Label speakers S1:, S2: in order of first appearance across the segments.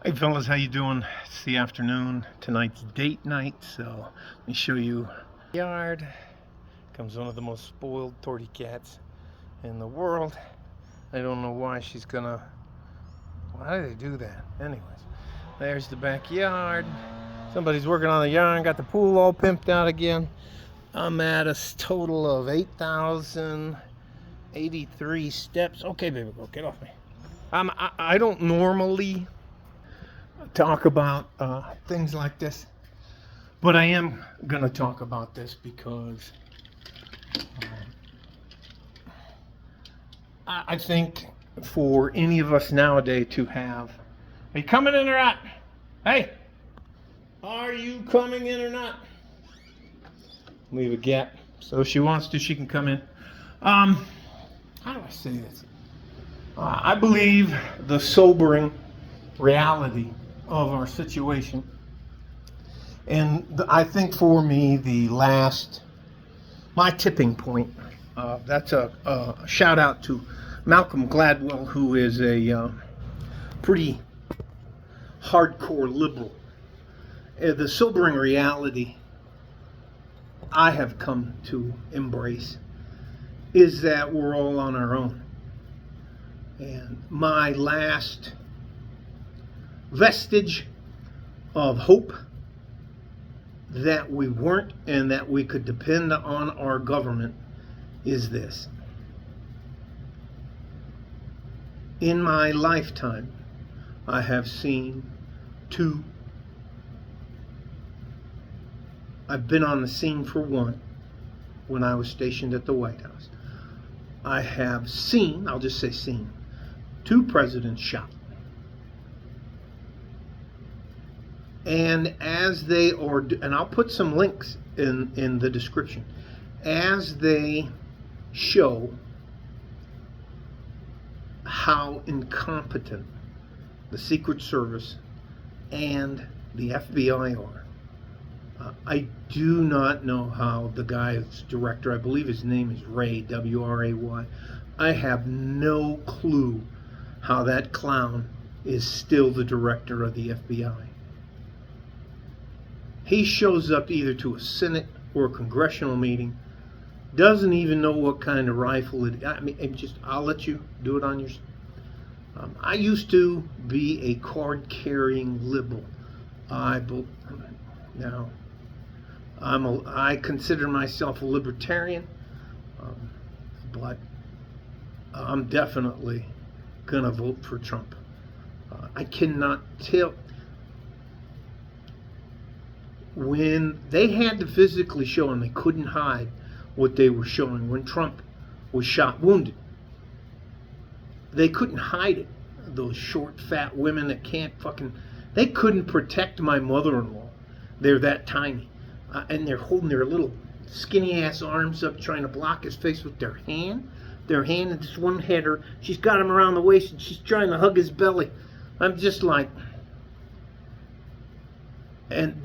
S1: Hey fellas, how you doing? It's the afternoon. Tonight's date night, so let me show you. Yard comes one of the most spoiled tortie cats in the world. I don't know why she's gonna. Why do they do that? Anyways, there's the backyard. Somebody's working on the yard. Got the pool all pimped out again. I'm at a total of 8,083 steps. Okay, baby, go get off me. I don't normally talk about things like this, but I am going to talk about this because I think for any of us nowadays to have, are you coming in or not? Hey, are you coming in or not? Leave a gap. So if she wants to, she can come in. How do I say this? I believe the sobering reality of our situation. And I think for me, my tipping point, that's a shout out to Malcolm Gladwell, who is a pretty hardcore liberal. The sobering reality I have come to embrace is that we're all on our own. And my last vestige of hope that we weren't and that we could depend on our government is this. In my lifetime, I have seen two. I've been on the scene for one when I was stationed at the White House. I have seen, I'll just say seen, two presidents shot. And as they are, and I'll put some links in the description, as they show how incompetent the Secret Service and the FBI are. I do not know how the guy's director, I believe his name is Ray, W-R-A-Y. I have no clue how that clown is still the director of the FBI. He shows up either to a Senate or a congressional meeting, doesn't even know what kind of rifle it is. I mean, I'll let you do it on your. I used to be a card-carrying liberal. Now, I consider myself a libertarian, but I'm definitely gonna vote for Trump. I cannot tell. When they had to physically show, and they couldn't hide what they were showing when Trump was shot wounded, they couldn't hide it. Those short, fat women that they couldn't protect my mother-in-law. They're that tiny. And they're holding their little skinny-ass arms up, trying to block his face with their hand. And this one had her, she's got him around the waist, and she's trying to hug his belly. I'm just like, and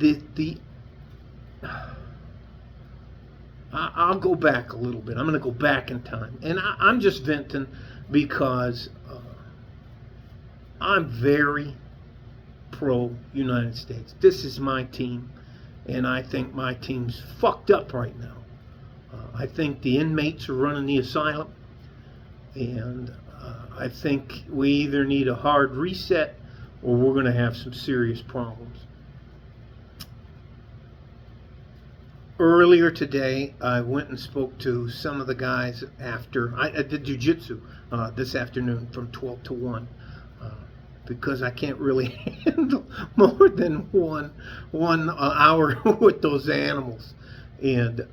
S1: I'll go back a little bit. I'm going to go back in time. And I'm just venting because I'm very pro-United States. This is my team, and I think my team's fucked up right now. I think the inmates are running the asylum, and I think we either need a hard reset or we're going to have some serious problems. Earlier today, I went and spoke to some of the guys after I did jiu-jitsu this afternoon from 12 to 1 because I can't really handle more than one hour with those animals. And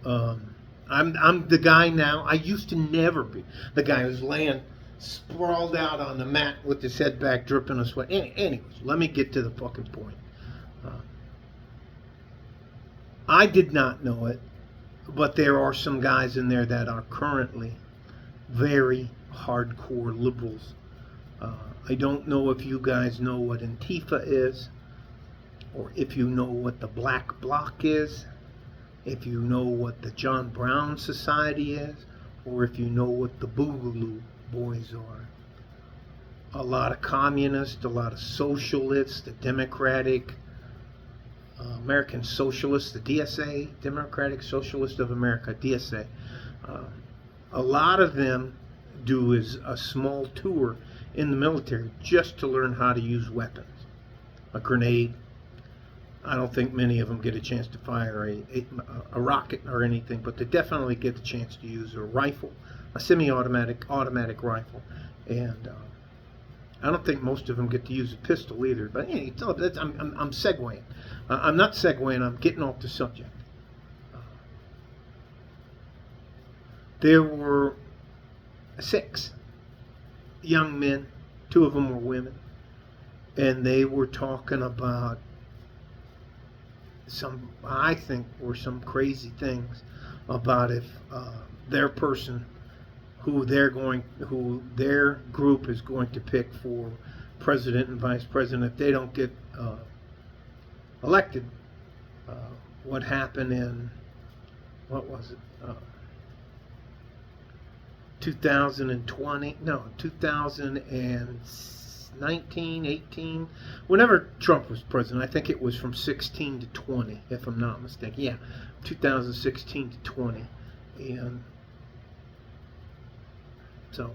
S1: I'm the guy now. I used to never be the guy who's laying sprawled out on the mat with his head back, dripping with sweat. Anyways, let me get to the fucking point. I did not know it, but there are some guys in there that are currently very hardcore liberals. I don't know if you guys know what Antifa is, or if you know what the Black Bloc is, if you know what the John Brown Society is, or if you know what the Boogaloo Boys are. a lot of communists, a lot of socialists, the Democratic, American Socialists, the DSA, Democratic Socialist of America, DSA. Uh, a lot of them do is a small tour in the military just to learn how to use weapons. A grenade. I don't think many of them get a chance to fire a rocket or anything, but they definitely get the chance to use a rifle, a semi-automatic rifle, and I don't think most of them get to use a pistol either. But anyway, I'm segueing. I'm not segueing. I'm getting off the subject. There were 6 young men. 2 of them were women, and they were talking about some, I think, were some crazy things about if their person who their group is going to pick for president and vice president, if they don't get elected, what happened in, what was it, 2020, no, 2019, 18, whenever Trump was president. I think it was from 16 to 20, if I'm not mistaken. Yeah, 2016 to 20. And so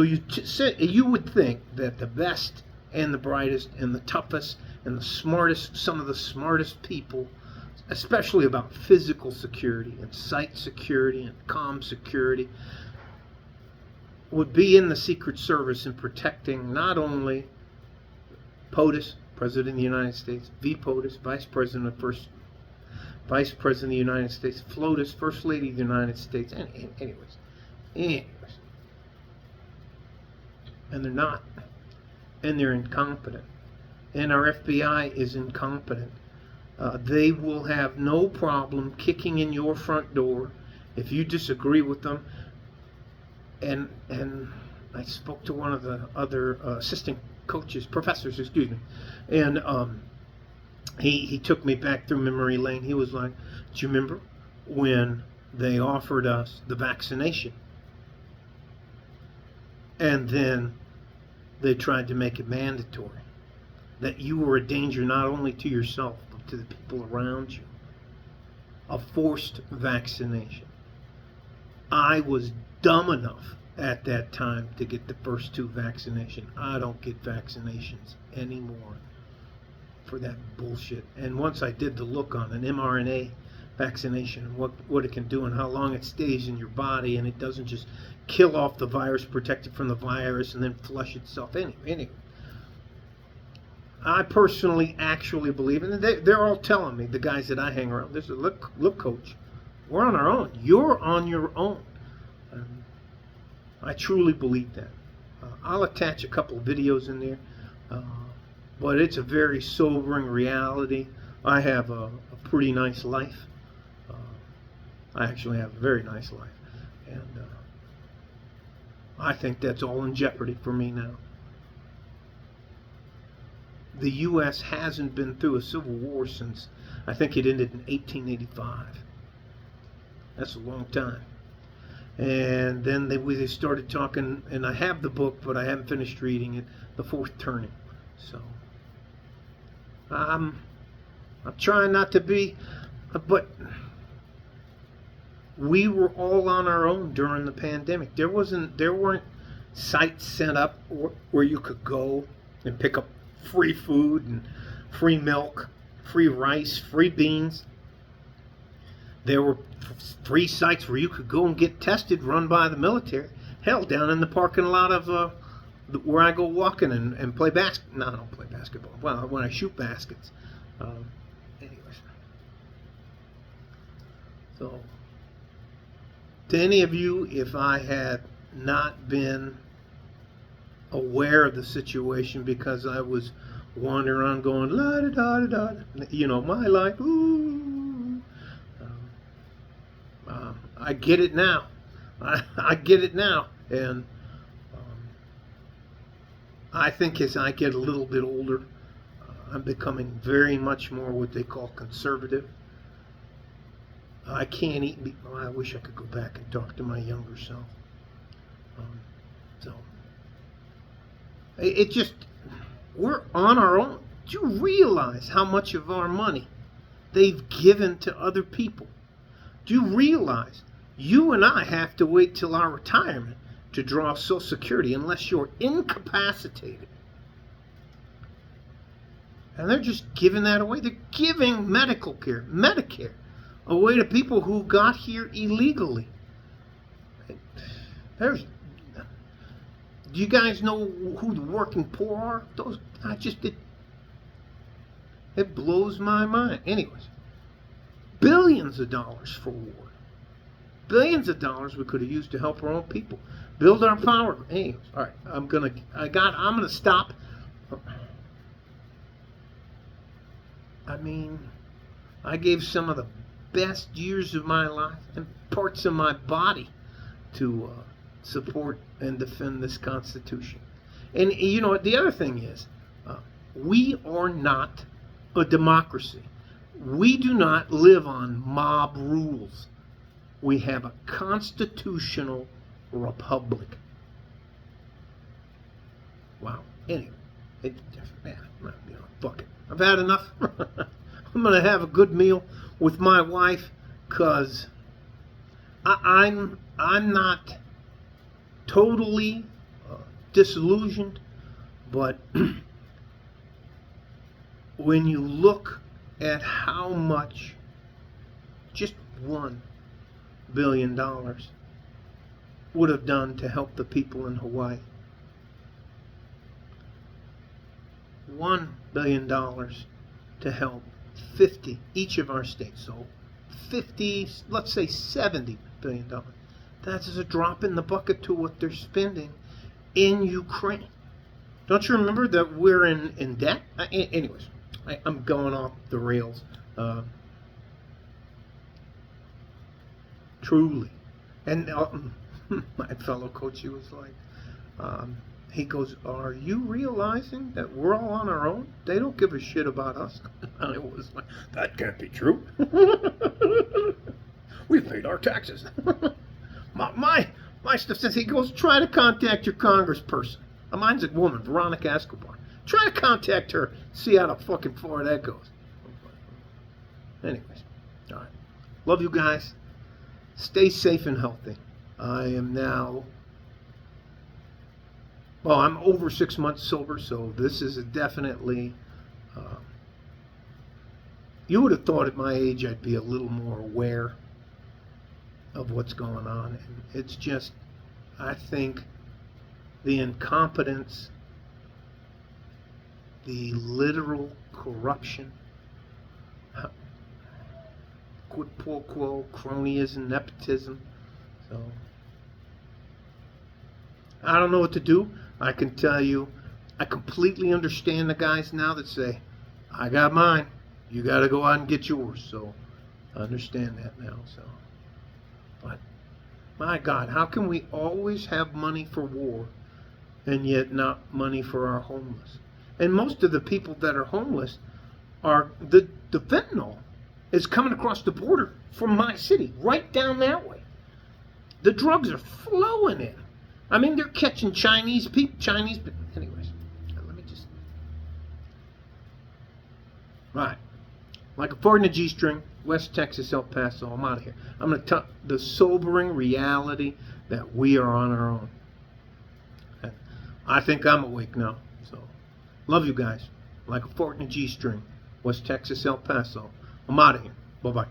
S1: you would think that the best and the brightest and the toughest and the smartest, some of the smartest people, especially about physical security and site security and comm security, would be in the Secret Service and protecting not only POTUS, President of the United States, VPOTUS, Vice President of the United States, FLOTUS, First Lady of the United States, anyways. And they're not. And they're incompetent. And our FBI is incompetent. They will have no problem kicking in your front door if you disagree with them. And I spoke to one of the other assistant coaches, professors, excuse me, and he took me back through memory lane. He was like, "Do you remember when they offered us the vaccination, and then they tried to make it mandatory, that you were a danger not only to yourself but to the people around you? A forced vaccination." I was dumb enough at that time to get the first 2 vaccinations. I don't get vaccinations anymore for that bullshit. And once I did the look on an mRNA vaccination and what it can do and how long it stays in your body, and it doesn't just kill off the virus, protect it from the virus, and then flush itself. Anyway, I personally actually believe, and they're all telling me, the guys that I hang around, this is look, coach, we're on our own. You're on your own. I truly believe that. I'll attach a couple of videos in there, but it's a very sobering reality. I have a pretty nice life. I actually have a very nice life, and I think that's all in jeopardy for me now. The U.S. hasn't been through a civil war since, I think it ended in 1885. That's a long time. And then they started talking, and I have the book, but I haven't finished reading it, The Fourth Turning. So I'm trying not to be, but we were all on our own during the pandemic. There weren't sites set up where you could go and pick up free food and free milk, free rice, free beans. There were free sites where you could go and get tested, run by the military. Hell, down in the parking lot of where I go walking and play basketball. No, I don't play basketball. Well, when I shoot baskets. Anyways. So, to any of you, if I had not been aware of the situation because I was wandering around going, la da da da da, my life, ooh. I get it now. I get it now. And I think as I get a little bit older, I'm becoming very much more what they call conservative. I can't eat meat. I wish I could go back and talk to my younger self. So It just, we're on our own. Do you realize how much of our money they've given to other people? Do you realize you and I have to wait till our retirement to draw Social Security unless you're incapacitated? And they're just giving that away. They're giving medical care, Medicare, away to people who got here illegally. Do you guys know who the working poor are? It blows my mind. Anyways, billions of dollars for war. Billions of dollars we could have used to help our own people. Build our power. Anyways, all right, I'm gonna stop. I mean, I gave some of the best years of my life and parts of my body to support and defend this Constitution. And you know, the other thing is, we are not a democracy. We do not live on mob rules. We have a constitutional republic. Wow. Anyway, fuck it. I've had enough. I'm going to have a good meal with my wife because I'm not totally disillusioned, but when you look at how much just $1 billion would have done to help the people in Hawaii, $1 billion to help 50 each of our states, so 50, let's say $70 billion. That's a drop in the bucket to what they're spending in Ukraine. Don't you remember that we're in debt? Anyways, I'm going off the rails. Truly. And my fellow coach, he was like, he goes, are you realizing that we're all on our own? They don't give a shit about us. And I was like, that can't be true. We've paid our taxes. my stuff says, he goes, try to contact your congressperson. Mine's a woman, Veronica Escobar. Try to contact her, see how the fucking far that goes. Anyways, all right. Love you guys. Stay safe and healthy. I am now, well, I'm over 6 months sober, so this is definitely, you would have thought at my age I'd be a little more aware of what's going on. And it's just, I think the incompetence, the literal corruption, quid pro quo, cronyism, nepotism. So I don't know what to do. I can tell you, I completely understand the guys now that say, I got mine, you got to go out and get yours. So I understand that now. So, but my God, how can we always have money for war and yet not money for our homeless? And most of the people that are homeless are, the fentanyl is coming across the border from my city, right down that way. The drugs are flowing in. I mean, they're catching Chinese people, but anyways, let me just, right, like a Ford and a G-string, West Texas, El Paso, I'm out of here. I'm going to tell the sobering reality that we are on our own. I think I'm awake now, so love you guys. Like a Ford and a G-string, West Texas, El Paso, I'm out of here. Bye-bye.